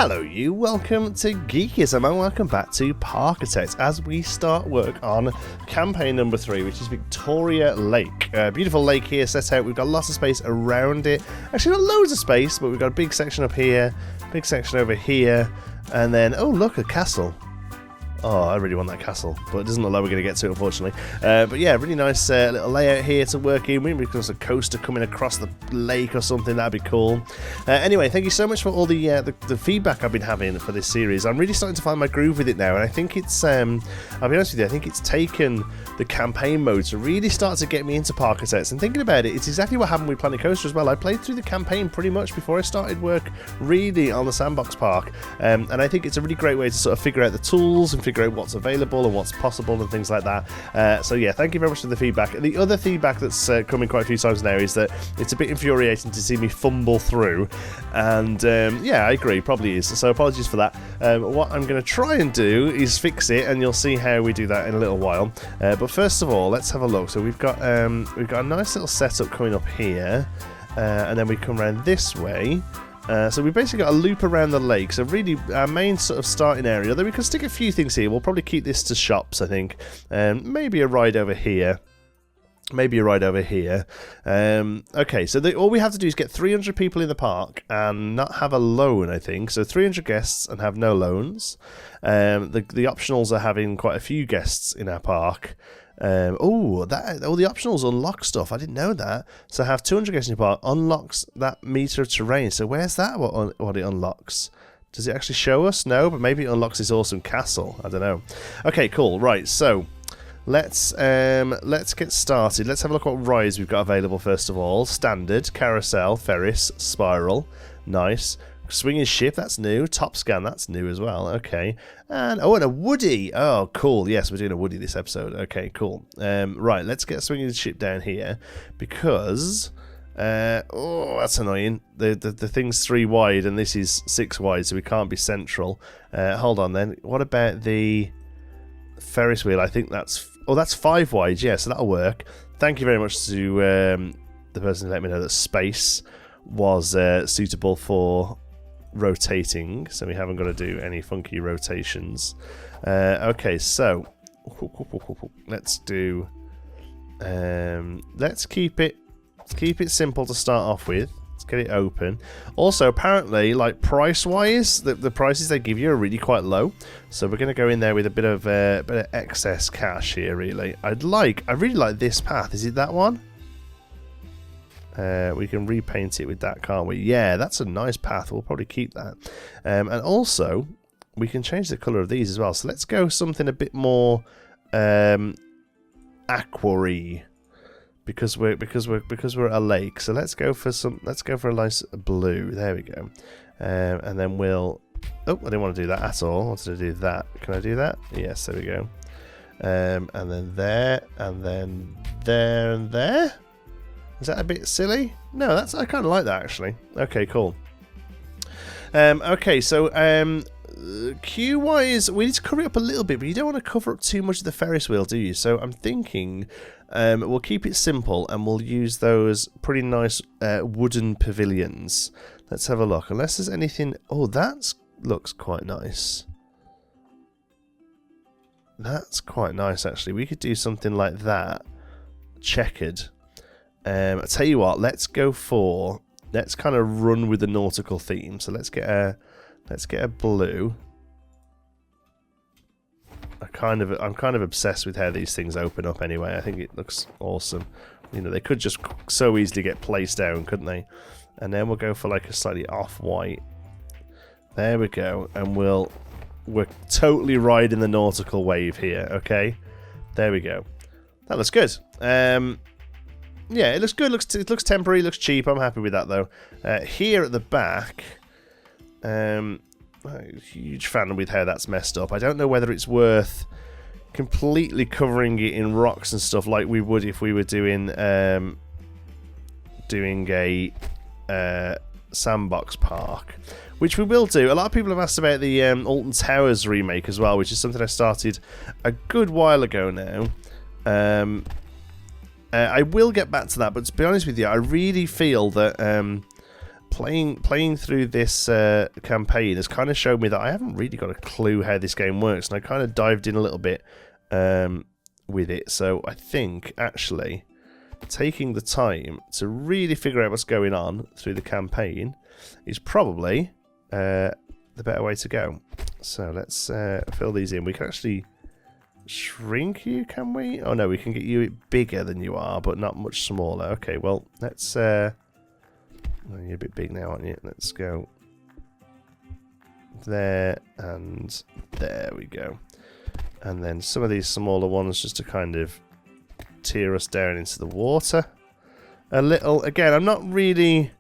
Hello you, welcome to Geekism and welcome back to Parkitect as we start work on campaign number 3, which is Victoria Lake. Beautiful lake here set out, we've got lots of space around it. Actually not loads of space, but we've got a big section up here, big section over here, and then, oh look, a castle. Oh, I really want that castle, but it doesn't look like we're going to get to it, unfortunately. But yeah, really nice little layout here to work in. Maybe there's a coaster coming across the lake or something, that'd be cool. Anyway, thank you so much for all the feedback I've been having for this series. I'm really starting to find my groove with it now, and I think it's, I'll be honest with you, I think it's taken the campaign mode to really start to get me into Parkitect. And thinking about it, it's exactly what happened with Planet Coaster as well. I played through the campaign pretty much before I started work really on the sandbox park, and I think it's a really great way to sort of figure out the tools and figure out what's available and what's possible and things like that. So yeah, thank you very much for the feedback. The other feedback that's coming quite a few times now is that it's a bit infuriating to see me fumble through, and yeah, I agree, probably is, so apologies for that. What I'm going to try and do is fix it, and you'll see how we do that in a little while. But first of all, let's have a look. So we've got a nice little setup coming up here, and then we come around this way. So we've basically got a loop around the lake, so really our main sort of starting area, though we can stick a few things here. We'll probably keep this to shops, I think, and maybe a ride over here. Maybe a ride over here. Okay, so all we have to do is get 300 people in the park and not have a loan, I think. So 300 guests and have no loans. The optionals are having quite a few guests in our park. The optionals unlock stuff. I didn't know that. So have 200 guests in your park unlocks that meter of terrain. So where's that? What it unlocks? Does it actually show us? No, but maybe it unlocks this awesome castle. I don't know. Okay, cool. Right, so let's get started. Let's have a look at what rides we've got available first of all. Standard, carousel, Ferris, spiral. Nice. Swinging ship, that's new. Top scan, that's new as well. Okay. And a Woody. Oh, cool. Yes, we're doing a Woody this episode. Okay, cool. Right, let's get a swinging ship down here because that's annoying. The thing's 3 wide and this is 6 wide, so we can't be central. Hold on then. What about the Ferris wheel? I think that's 5 wide. Yeah, so that'll work. Thank you very much to the person who let me know that space was suitable for rotating, so we haven't got to do any funky rotations. Okay, so let's do let's keep it simple to start off with. Let's get it open. Also, apparently, like price wise, the prices they give you are really quite low, so we're going to go in there with a bit of excess cash here. Really, I really like this path. Is it that one? We can repaint it with that, can't we? Yeah, that's a nice path. We'll probably keep that. And also, we can change the colour of these as well. So let's go something a bit more aqua-y, because we're at a lake. So let's go for a nice blue. There we go. And then we'll. Oh, I didn't want to do that at all. I wanted to do that. Can I do that? Yes, there we go. And then there, and then there, and there. Is that a bit silly? No, I kind of like that actually. Okay, cool. Okay, so queue-wise, we need to cover it up a little bit, but you don't want to cover up too much of the Ferris wheel, do you? So I'm thinking we'll keep it simple and we'll use those pretty nice wooden pavilions. Let's have a look. Unless there's anything. Oh, that looks quite nice. That's quite nice actually. We could do something like that, checkered. I'll tell you what, let's kind of run with the nautical theme. So let's get a blue. I'm kind of obsessed with how these things open up anyway. I think it looks awesome. You know, they could just so easily get placed down, couldn't they? And then we'll go for like a slightly off-white. There we go. And we're totally riding the nautical wave here, okay? There we go. That looks good. Yeah, it looks good. It looks temporary. Looks cheap. I'm happy with that though. Here at the back, huge fan with how that's messed up. I don't know whether it's worth completely covering it in rocks and stuff like we would if we were doing a sandbox park, which we will do. A lot of people have asked about the Alton Towers remake as well, which is something I started a good while ago now. I will get back to that, but to be honest with you, I really feel that playing through this campaign has kind of showed me that I haven't really got a clue how this game works, and I kind of dived in a little bit with it. So I think actually taking the time to really figure out what's going on through the campaign is probably the better way to go. So let's fill these in. We can actually shrink you, can we? Oh no, we can get you bigger than you are, but not much smaller. Okay, well, let's... oh, you're a bit big now, aren't you? Let's go there, and there we go. And then some of these smaller ones just to kind of tear us down into the water a little. Again, I'm not really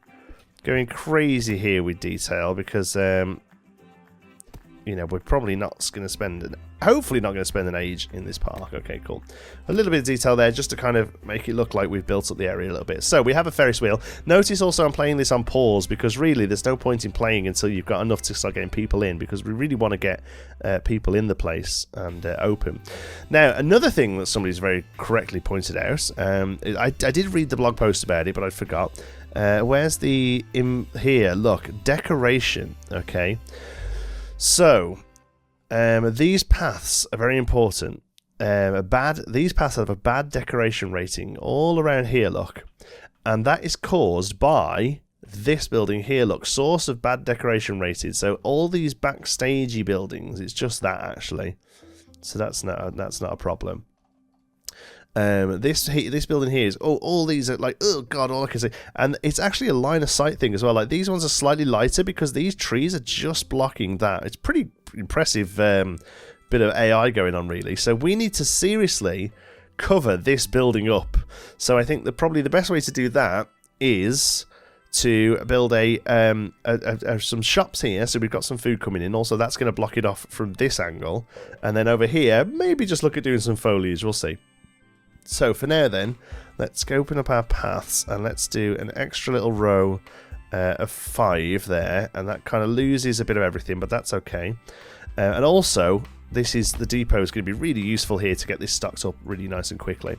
going crazy here with detail because, you know, we're probably not going to spend, hopefully not going to spend an age in this park. Okay, cool. A little bit of detail there just to kind of make it look like we've built up the area a little bit. So we have a Ferris wheel. Notice also I'm playing this on pause because really there's no point in playing until you've got enough to start getting people in, because we really want to get people in the place and open. Now, another thing that somebody's very correctly pointed out, I did read the blog post about it, but I forgot. Where's the, here, look, decoration, okay? So, these paths are very important. These paths have a bad decoration rating all around here, look. And that is caused by this building here, look. Source of bad decoration rated. So all these backstagey buildings, it's just that actually. So that's not a problem. This building here is, all these are like, oh god, all I can see. And it's actually a line of sight thing as well. Like these ones are slightly lighter because these trees are just blocking that. It's pretty impressive bit of AI going on really. So we need to seriously cover this building up. So I think that probably the best way to do that is to build some shops here, so we've got some food coming in. Also, that's going to block it off from this angle. And then over here, maybe just look at doing some foliage. We'll see. So for now then, let's go open up our paths and let's do an extra little row of 5 there, and that kind of loses a bit of everything, but that's okay. And also, the depot is going to be really useful here to get this stocked up really nice and quickly.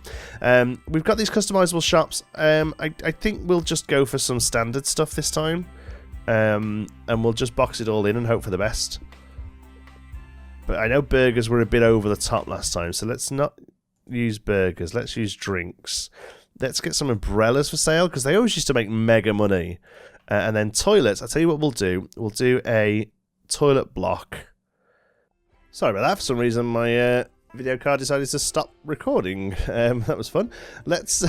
We've got these customizable shops. I think we'll just go for some standard stuff this time, and we'll just box it all in and hope for the best. But I know burgers were a bit over the top last time, so let's not use burgers. Let's use drinks. Let's get some umbrellas for sale because they always used to make mega money. And then toilets. I'll tell you what we'll do. We'll do a toilet block. Sorry about that. For some reason, my video card decided to stop recording. That was fun. Let's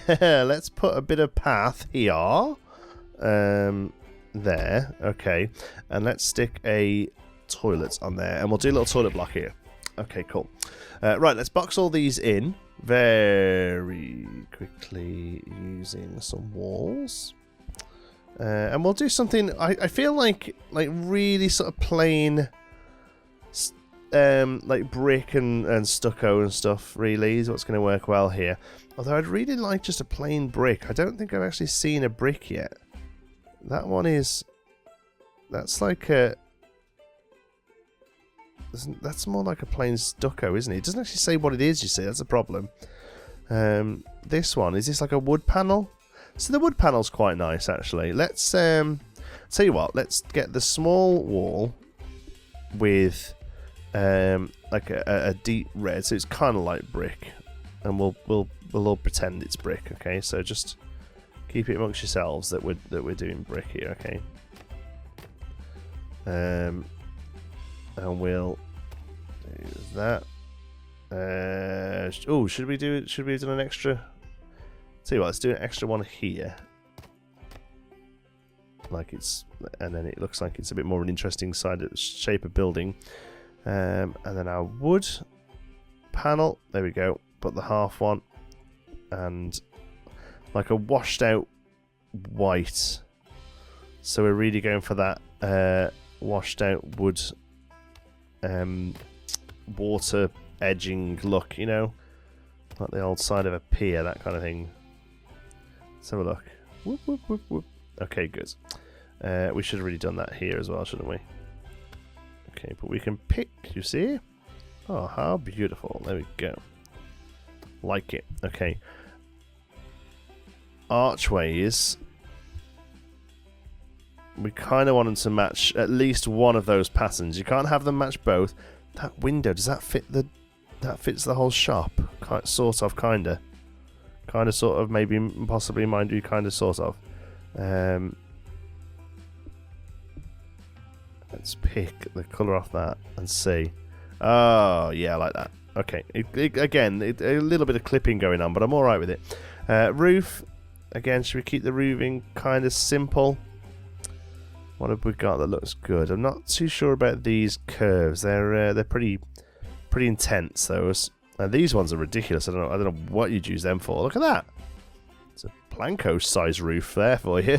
let's put a bit of path here. There. Okay. And let's stick a toilet on there, and we'll do a little toilet block here. Okay, cool. Right, let's box all these in very quickly using some walls. And we'll do something, I feel like really sort of plain, like brick and stucco and stuff, really, is what's going to work well here. Although I'd really like just a plain brick. I don't think I've actually seen a brick yet. That one is, that's like a... That's more like a plain stucco, isn't it? It doesn't actually say what it is, you see. That's a problem. This one, is this like a wood panel? So the wood panel's quite nice, actually. Let's, tell you what, let's get the small wall with, like a deep red. So it's kind of like brick. And we'll all pretend it's brick, okay? So just keep it amongst yourselves that we're doing brick here, okay? And we'll do that. Oh, should we have done an extra? Tell you what, let's do an extra one here. Like it's, and then it looks like it's a bit more an interesting shape of building. And then our wood panel. There we go. Put the half one, and like a washed out white. So we're really going for that washed out wood. Water edging look, you know, like the old side of a pier, that kind of thing. Let's have a look. Whoop, whoop, whoop, whoop. Okay, good. We should have really done that here as well, shouldn't we? Okay, but we can pick, you see? Oh, how beautiful. There we go. Like it. Okay. Archways. We kind of want them to match at least one of those patterns. You can't have them match both. That window, does that fit the... That fits the whole shop? Sort of, kind of. Kind of, sort of, maybe, possibly, mind you, kind of, sort of. Let's pick the colour off that and see. Oh, yeah, I like that. Okay, again, a little bit of clipping going on, but I'm alright with it. Roof, again, should we keep the roofing kind of simple? What have we got that looks good? I'm not too sure about these curves. They're pretty intense. Those these ones are ridiculous. I don't know what you'd use them for. Look at that. It's a Planko size roof there for you.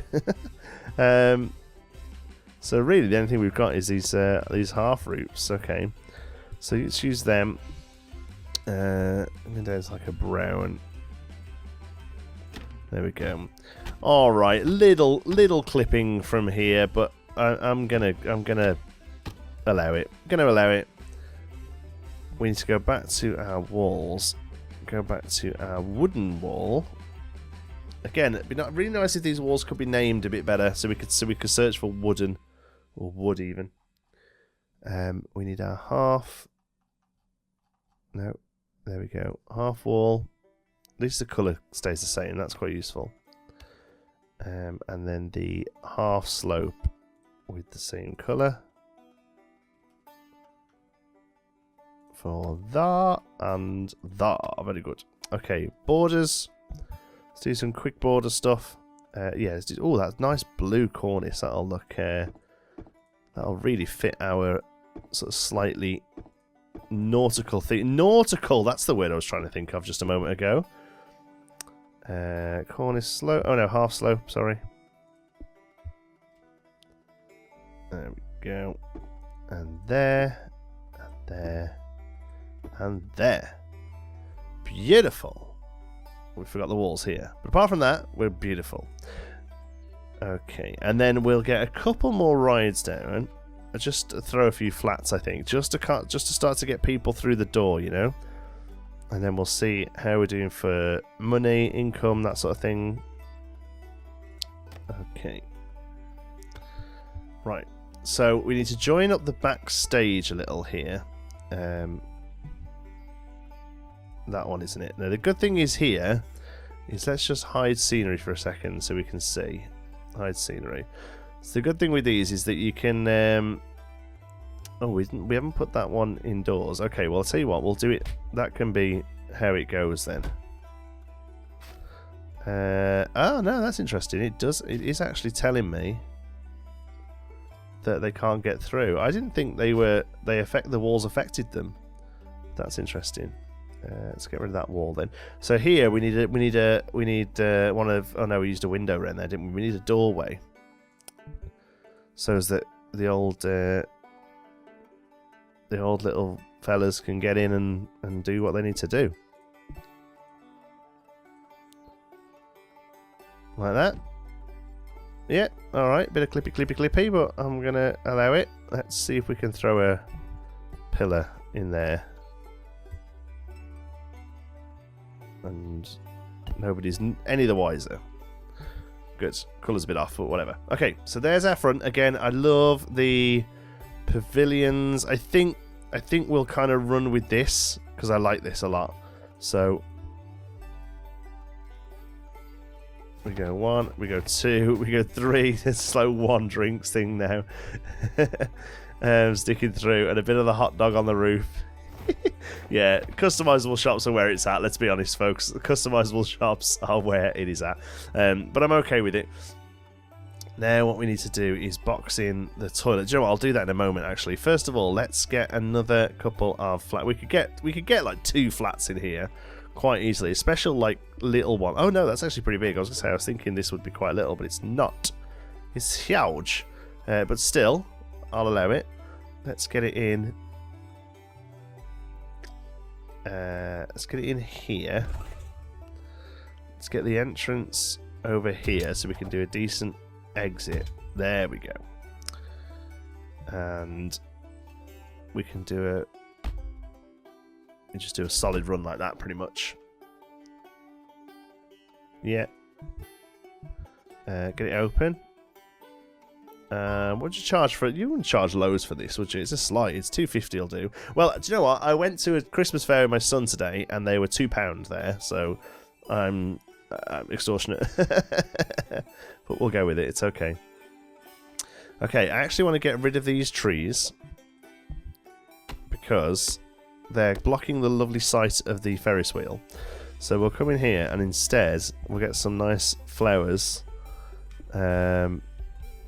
So really, the only thing we've got is these half roofs. Okay, so let's use them. There's like a brown. There we go. All right, little clipping from here, but I'm gonna allow it. We need to go back to our walls. Go back to our wooden wall. Again, it'd be really nice if these walls could be named a bit better, so we could search for wooden or wood even. We need our half. No, there we go. Half wall. At least the colour stays the same. That's quite useful. And then the half slope with the same colour. For that and that. Very good. Okay, borders. Let's do some quick border stuff. Yeah, let's do. Oh, that's nice blue cornice. That'll look. That'll really fit our sort of slightly nautical thing. Nautical. That's the word I was trying to think of just a moment ago. Cornice slope. Oh no, half slope. Sorry. There we go. And there. And there. And there. Beautiful. We forgot the walls here. But apart from that, we're beautiful. Okay. And then we'll get a couple more rides down. Just throw a few flats, I think. Just to start to get people through the door, you know? And then we'll see how we're doing for money, income, that sort of thing. Okay. Right. So we need to join up the backstage a little here. That one, isn't it? Now, the good thing is here is let's just hide scenery for a second so we can see. Hide scenery. So the good thing with these is that you can... oh, we haven't put that one indoors. Okay, well, I'll tell you what. We'll do it... That can be how it goes then. Oh, no, that's interesting. It is actually telling me that they can't get through. I didn't think the walls affected them. That's interesting. Let's get rid of that wall then. So here we need one of... Oh no, we used a window around there, didn't we? We need a doorway. So as that the old little fellas can get in and do what they need to do. Like that. Yeah, alright, bit of clippy, but I'm gonna allow it. Let's see if we can throw a pillar in there. And nobody's any the wiser. Good. Colour's a bit off, but whatever. Okay, so there's our front. Again, I love the pavilions. I think we'll kind of run with this because I like this a lot. So we go 1, we go 2, we go 3. It's like one drinks thing now. Sticking through, and a bit of the hot dog on the roof. Yeah, customizable shops are where it's at. Let's be honest, folks. The customizable shops are where it is at. But I'm okay with it. Now what we need to do is box in the toilet. Do you know what? I'll do that in a moment, actually. First of all, let's get another couple of flats. We could get like 2 flats in here quite easily. A special like little one. Oh no, that's actually pretty big. I was thinking this would be quite little, but it's not. It's huge. But still, I'll allow it. Let's get it in. Let's get it in here. Let's get the entrance over here so we can do a decent exit. There we go. And we can just do a solid run like that, pretty much. Yeah. Get it open. What would you charge for it? You wouldn't charge loads for this, would you? It's a slide. It's $2.50 will do. Well, do you know what? I went to a Christmas fair with my son today, and they were £2 there, so I'm extortionate. But we'll go with it. It's okay. Okay, I actually want to get rid of these trees because they're blocking the lovely sight of the Ferris wheel. So we'll come in here and instead we'll get some nice flowers in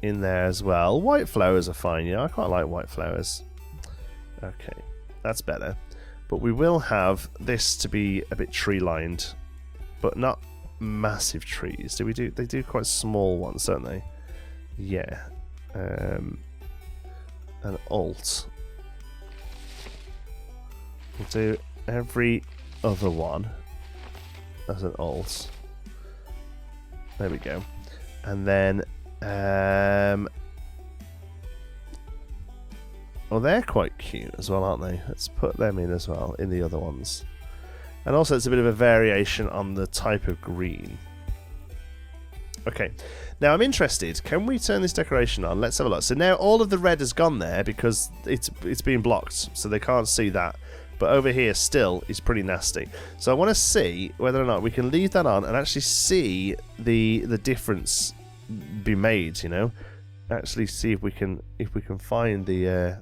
there as well. White flowers are fine, yeah, I quite like white flowers. Okay, that's better. But we will have this to be a bit tree lined, but not massive trees. They do quite small ones, don't they? Yeah. An alt. We'll do every other one as an alt. There we go. And then well, they're quite cute as well, aren't they? Let's put them in as well, in the other ones. And also it's a bit of a variation on the type of green. Okay, now I'm interested. Can we turn this decoration on? Let's have a look. So now all of the red has gone there because it's being blocked, so they can't see that. But over here still is pretty nasty. So I want to see whether or not we can leave that on and actually see the difference be made, you know? Actually see if we can find the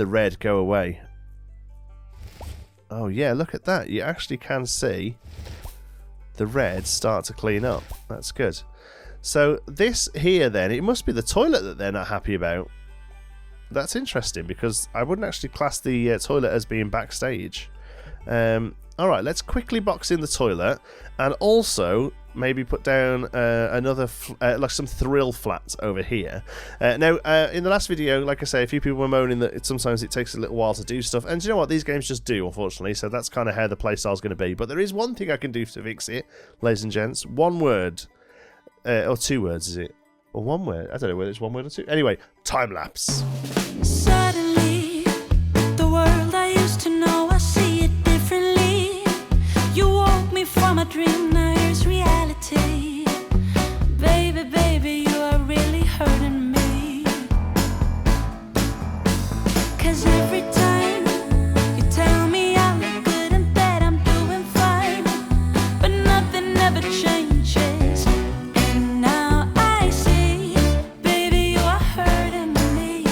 red go away. Oh yeah, look at that. You actually can see the red start to clean up. That's good. So this here then, it must be the toilet that they're not happy about. That's interesting because I wouldn't actually class the toilet as being backstage. Alright, let's quickly box in the toilet and also maybe put down another, like some thrill flats over here. Now, in the last video, like I say, a few people were moaning that sometimes it takes a little while to do stuff, and do you know what? These games just do, unfortunately, so that's kind of how the playstyle is going to be. But there is one thing I can do to fix it, ladies and gents. One word, or 2 words, is it? Or 1 word? I don't know whether it's 1 word or 2. Anyway, time lapse. Suddenly, the world I used to know, I see it differently. You woke me from a dream, now here's reality. Baby, baby, you are really hurting me. 'Cause every time you tell me I look good and that I'm doing fine, but nothing ever changes. And now I see, baby, you are hurting me.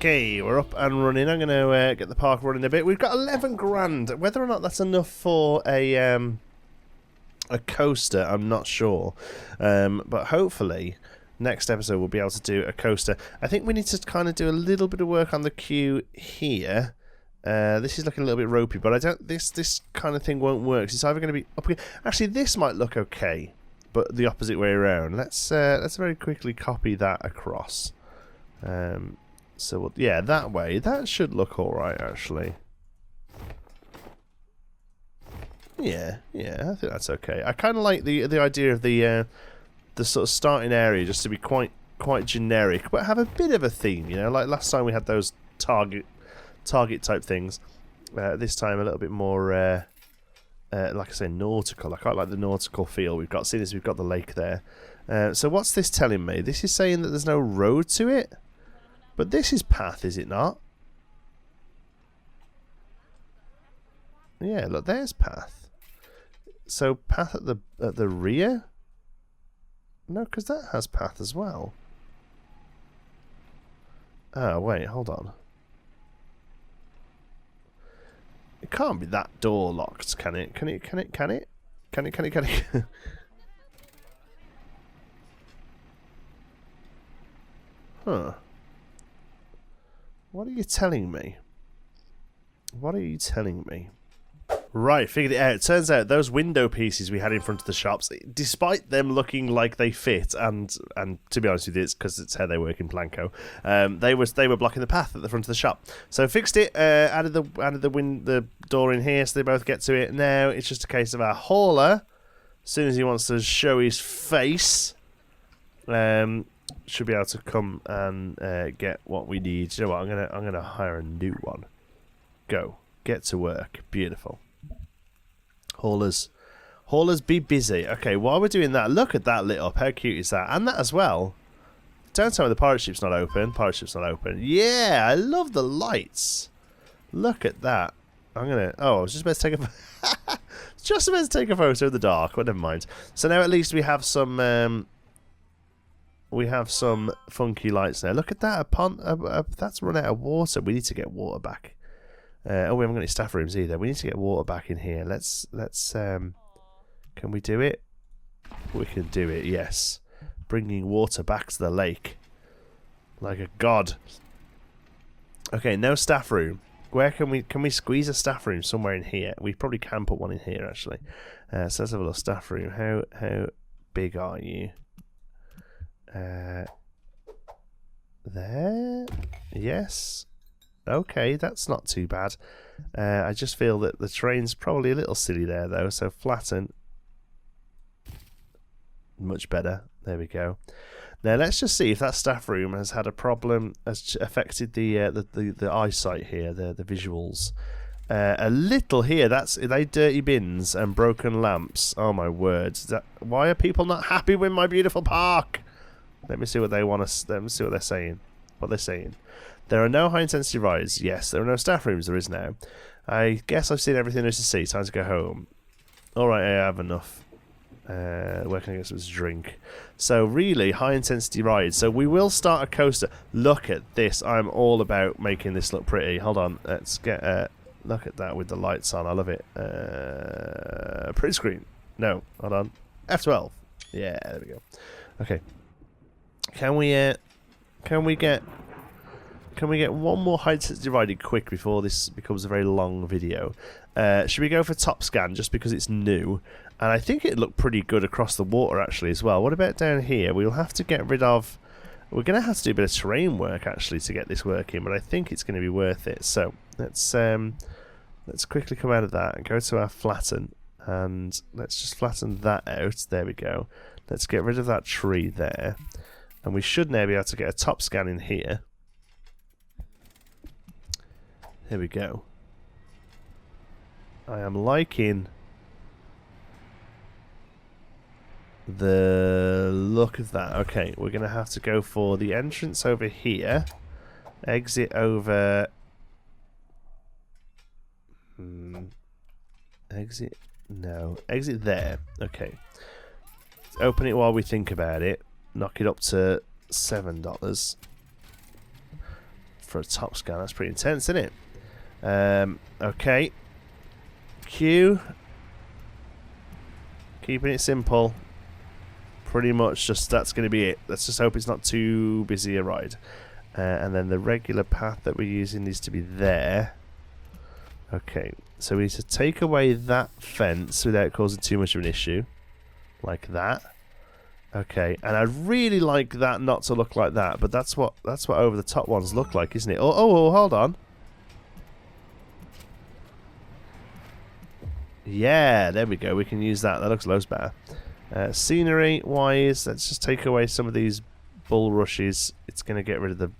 Okay, we're up and running. I'm going to get the park running a bit. We've got 11 grand. Whether or not that's enough for a coaster, I'm not sure. But hopefully, next episode we'll be able to do a coaster. I think we need to kind of do a little bit of work on the queue here. This is looking a little bit ropey, but I don't. This kind of thing won't work. It's either going to be up here. Actually, this might look okay, but the opposite way around. Let's very quickly copy that across. So we'll, yeah, that way. That should look all right, actually. Yeah, I think that's okay. I kind of like the idea of the sort of starting area just to be quite generic, but have a bit of a theme. You know, like last time we had those target type things. This time a little bit more, like I say, nautical. I quite like the nautical feel we've got. Seeing as we've got the lake there. So what's this telling me? This is saying that there's no road to it. But this is path, is it not? Yeah, look, there's path. So path at the rear? No, because that has path as well. Oh, wait, hold on. It can't be that door locked, can it? Can it? Huh. What are you telling me? Right, figured it out. Turns out those window pieces we had in front of the shops, despite them looking like they fit, and to be honest with you, it's because it's how they work in Planco. They were blocking the path at the front of the shop. So fixed it. Added the door in here so they both get to it. Now it's just a case of our hauler, as soon as he wants to show his face, should be able to come and get what we need. You know what? I'm gonna hire a new one. Go. Get to work. Beautiful. Haulers, be busy. Okay, while we're doing that, look at that lit up. How cute is that? And that as well. Don't tell me the pirate ship's not open. Yeah, I love the lights. Look at that. I was just about to take a photo of the dark. Well, never mind. So now at least we have some funky lights now. Look at that. That's run out of water. We need to get water back. We haven't got any staff rooms either. We need to get water back in here. Let's can we do it? We can do it, yes. Bringing water back to the lake. Like a god. Okay, no staff room. Where can we squeeze a staff room somewhere in here? We probably can put one in here actually. So let's have a little staff room. How big are you? There? Yes. Okay, that's not too bad. I just feel that the terrain's probably a little silly there, though, so flatten. Much better. There we go. Now, let's just see if that staff room has had a problem, has affected the eyesight here, the visuals. A little here. They dirty bins and broken lamps. Oh, my words. Why are people not happy with my beautiful park? Let me see what they want to. Let me see what they're saying. There are no high-intensity rides. Yes, there are no staff rooms. There is now. I guess I've seen everything there is to see. Time to go home. Alright, I have enough. Where can I get some drink? So, really, high-intensity rides. So, we will start a coaster. Look at this. I'm all about making this look pretty. Hold on. Let's get... look at that with the lights on. I love it. Print screen. No, hold on. F12. Yeah, there we go. Okay. Can we get one more high-intensity ride quick before this becomes a very long video? Should we go for top scan just because it's new? And I think it looked pretty good across the water actually as well. What about down here? We'll have to get rid of... We're going to have to do a bit of terrain work actually to get this working, but I think it's going to be worth it. So let's quickly come out of that and go to our flatten. And let's just flatten that out. There we go. Let's get rid of that tree there. And we should now be able to get a top scan in here. Here we go. I am liking the look of that. Okay, we're going to have to go for the entrance over here. Exit over... Exit... No. Exit there. Okay. Open it while we think about it. Knock it up to $7. for a top scan. That's pretty intense, isn't it? Okay. Queue. Keeping it simple. Pretty much just that's going to be it. Let's just hope it's not too busy a ride. And then the regular path that we're using needs to be there. Okay, so we need to take away that fence without causing too much of an issue. Like that. Okay, and I'd really like that not to look like that, but that's what over the top ones look like, isn't it? Oh, hold on. Yeah, there we go. We can use that. That looks loads better. Scenery wise, let's just take away some of these bulrushes. It's gonna get rid of the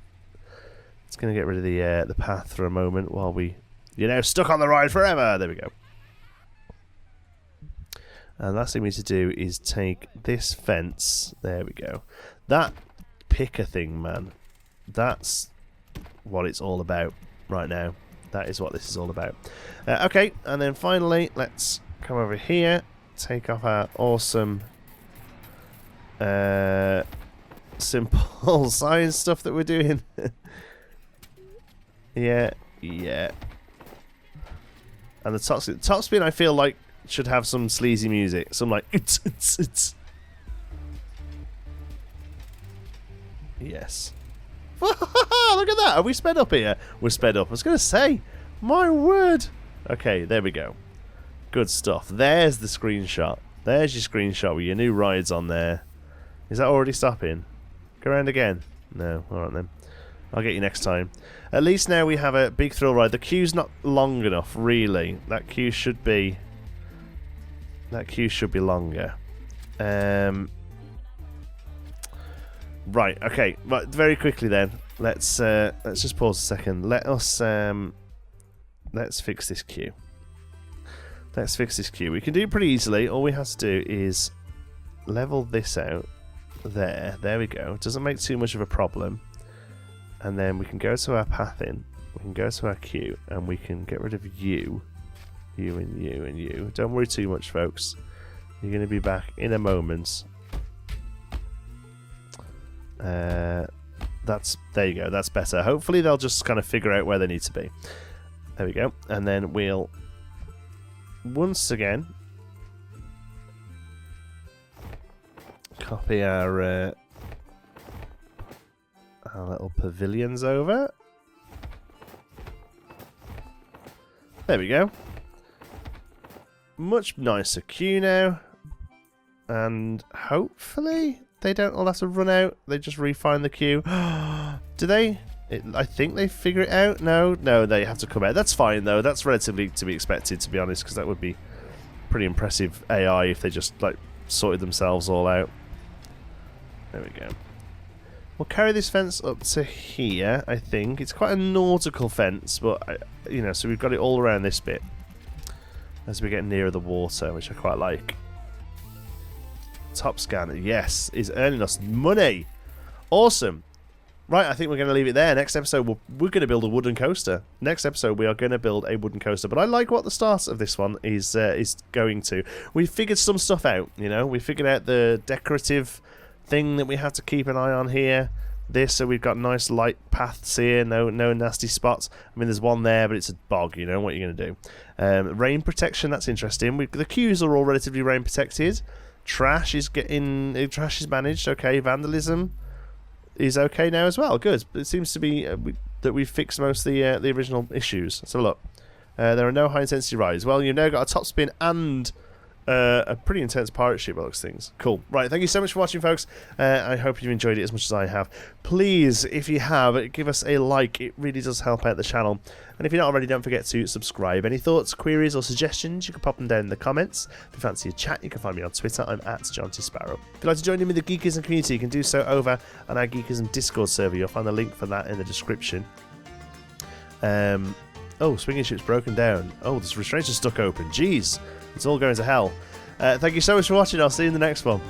the path for a moment while you're now stuck on the ride forever. There we go. And last thing we need to do is take this fence. There we go. That picker thing, man. That's what it's all about right now. That is what this is all about. Okay, and then finally, let's come over here. Take off our awesome simple science stuff that we're doing. Yeah. And the top spin I feel like should have some sleazy music. Some like it's. Yes. Look at that. Are we sped up here? We're sped up. I was going to say, my word. Okay, there we go. Good stuff. There's the screenshot. There's your screenshot with your new rides on there. Is that already stopping? Go around again. No. All right then. I'll get you next time. At least now we have a big thrill ride. The queue's not long enough, really. That queue should be longer. Right. Okay. Right. Very quickly then. Let's just pause a second. Let's fix this queue. Let's fix this queue. We can do it pretty easily. All we have to do is level this out. There we go. It doesn't make too much of a problem. And then we can go to our pathing. We can go to our queue, and we can get rid of you, and you, and you. Don't worry too much, folks. You're going to be back in a moment. There you go. That's better. Hopefully they'll just kind of figure out where they need to be. There we go. And then we'll once again copy our little pavilions over. There we go. Much nicer queue now. And hopefully they don't all have to run out. They just refine the queue. Do they? I think they figure it out. No, they have to come out. That's fine though. That's relatively to be expected, to be honest, because that would be pretty impressive AI if they just like sorted themselves all out. There we go. We'll carry this fence up to here, I think. It's quite a nautical fence, but, so we've got it all around this bit as we get nearer the water, which I quite like. Top scanner, yes, is earning us money. Awesome. Right, I think we're going to leave it there. Next episode, we're going to build a wooden coaster. Next episode, we are going to build a wooden coaster. But I like what the start of this one is going to. We figured some stuff out, We figured out the decorative thing that we have to keep an eye on here. So we've got nice light paths here, no nasty spots. I mean, there's one there, but it's a bog, what are you going to do? Rain protection, that's interesting. The queues are all relatively rain protected. Trash is managed, okay. Vandalism is okay now as well, good. It seems to be that we've fixed most of the original issues. So look, there are no high intensity rides. Well, you've now got a top spin and a pretty intense pirate ship by looks things. Cool. Right, thank you so much for watching, folks. I hope you've enjoyed it as much as I have. Please, if you have, give us a like. It really does help out the channel. And if you're not already, don't forget to subscribe. Any thoughts, queries, or suggestions, you can pop them down in the comments. If you fancy a chat, you can find me on Twitter. I'm @JohnTSparrow. If you'd like to join in with the Geekism community, you can do so over on our Geekism Discord server. You'll find the link for that in the description. Oh, swinging ship's broken down. Oh, the restraints are stuck open. Jeez. It's all going to hell. Thank you so much for watching. I'll see you in the next one.